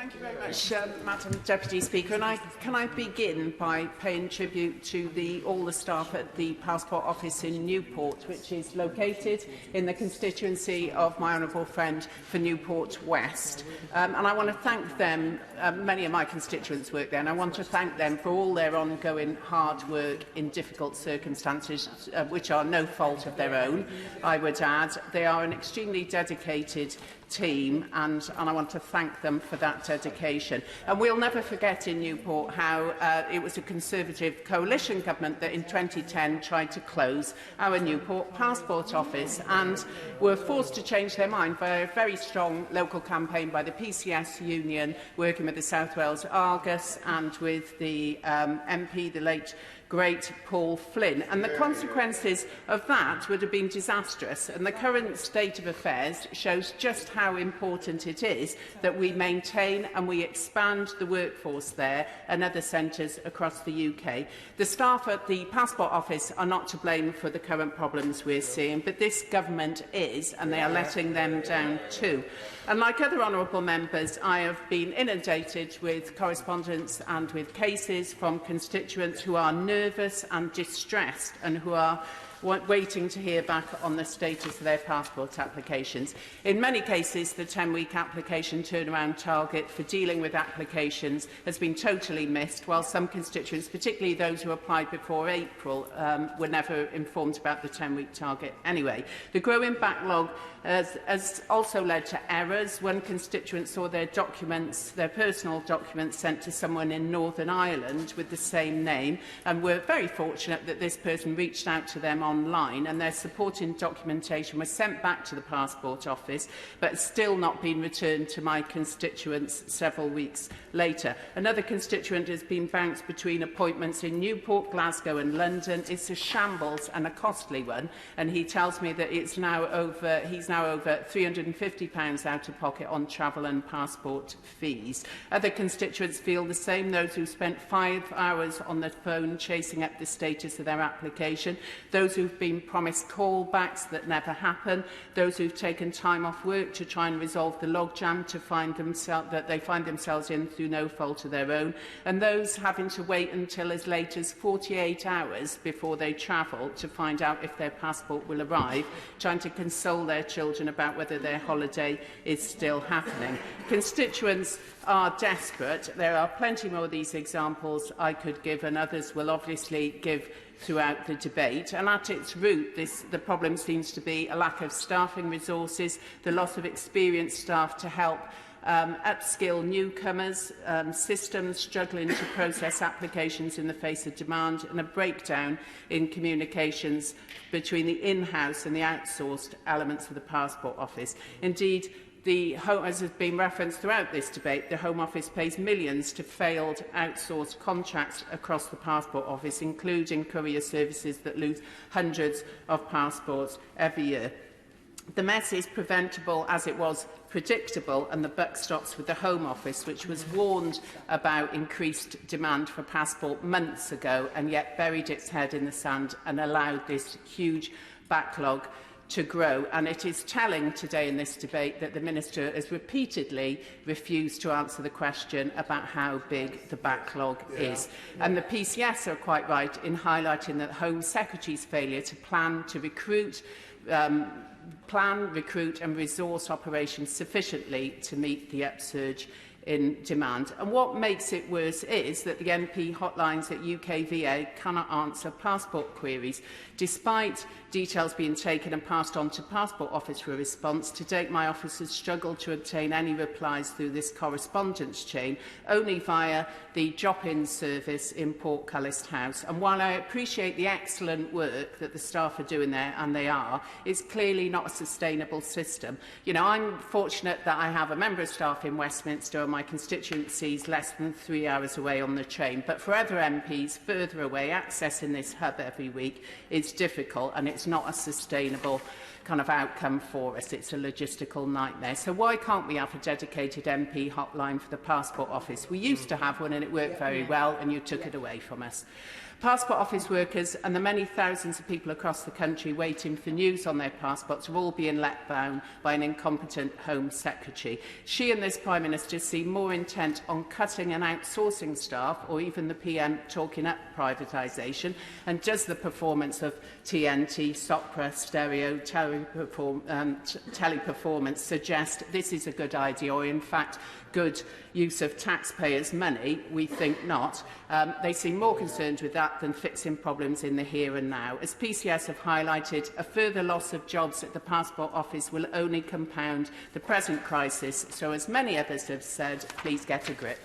Thank you very much, Madam Deputy Speaker. And can I begin by paying tribute to all the staff at the Passport Office in Newport, which is located in the constituency of my honourable friend for Newport West. And I want to thank them. Many of my constituents work there, and I want to thank them for all their ongoing hard work in difficult circumstances, which are no fault of their own, I would add. They are an extremely dedicated team, and I want to thank them for that dedication. And we'll never forget in Newport how it was a Conservative coalition government that in 2010 tried to close our Newport Passport Office and were forced to change their mind by a very strong local campaign by the PCS Union, working with the South Wales Argus and with the MP, the late great Paul Flynn. And the consequences of that would have been disastrous. And the current state of affairs shows just how important it is that we maintain and we expand the workforce there and other centres across the UK. The staff at the Passport Office are not to blame for the current problems we're seeing, but this government is, and they are letting them down too. And like other honourable members, I have been inundated with correspondence and with cases from constituents who are nervous and distressed and who are waiting to hear back on the status of their passport applications. In many cases, the 10-week application turnaround target for dealing with applications has been totally missed, while some constituents, particularly those who applied before April, were never informed about the 10-week target anyway. The growing backlog has also led to errors. One constituent saw their documents, their personal documents, sent to someone in Northern Ireland with the same name, and we're very fortunate that this person reached out to them online, and their supporting documentation was sent back to the Passport Office, but has still not been returned to my constituents several weeks later. Another constituent has been bounced between appointments in Newport, Glasgow and London. It's a shambles and a costly one, and he tells me that he's now over £350 out of pocket on travel and passport fees. Other constituents feel the same, those who spent 5 hours on the phone chasing up the status of their application, those who've been promised callbacks that never happen, those who've taken time off work to try and resolve the logjam that they find themselves in through no fault of their own, and those having to wait until as late as 48 hours before they travel to find out if their passport will arrive, trying to console their children about whether their holiday is still happening. Constituents are desperate. There are plenty more of these examples I could give, and others will obviously give throughout the debate. And at its root, the problem seems to be a lack of staffing resources, the loss of experienced staff to help upskill newcomers, systems struggling to process applications in the face of demand, and a breakdown in communications between the in-house and the outsourced elements of the Passport Office. Indeed, as has been referenced throughout this debate, the Home Office pays millions to failed outsourced contracts across the Passport Office, including courier services that lose hundreds of passports every year. The mess is preventable as it was predictable, and the buck stops with the Home Office, which was warned about increased demand for passport months ago and yet buried its head in the sand and allowed this huge backlog to grow. And it is telling today in this debate that the Minister has repeatedly refused to answer the question about how big the backlog is. And the PCS are quite right in highlighting that the Home Secretary's failure to plan, recruit and resource operations sufficiently to meet the upsurge in demand. And what makes it worse is that the MP hotlines at UKVA cannot answer passport queries. Despite details being taken and passed on to Passport Office for a response, to date my office has struggled to obtain any replies through this correspondence chain, only via the drop-in service in Portcullis House. And while I appreciate the excellent work that the staff are doing there, and they are, it's clearly not a sustainable system. You know, I'm fortunate that I have a member of staff in Westminster, and my constituency is less than 3 hours away on the train. But for other MPs further away, accessing this hub every week is difficult, and it's not a sustainable kind of outcome for us. It's a logistical nightmare. So why can't we have a dedicated MP hotline for the Passport Office? We used to have one and it worked very well, and you took it away from us. Passport Office workers and the many thousands of people across the country waiting for news on their passports are all being let down by an incompetent Home Secretary. She and this Prime Minister seem more intent on cutting and outsourcing staff, or even the PM talking up privatisation. And does the performance of TNT, Sopra, Stereo, Teleperformance suggest this is a good idea, or in fact good use of taxpayers' money? We think not. They seem more concerned with that than fixing problems in the here and now. As PCS have highlighted, a further loss of jobs at the Passport Office will only compound the present crisis. So, as many others have said, please get a grip.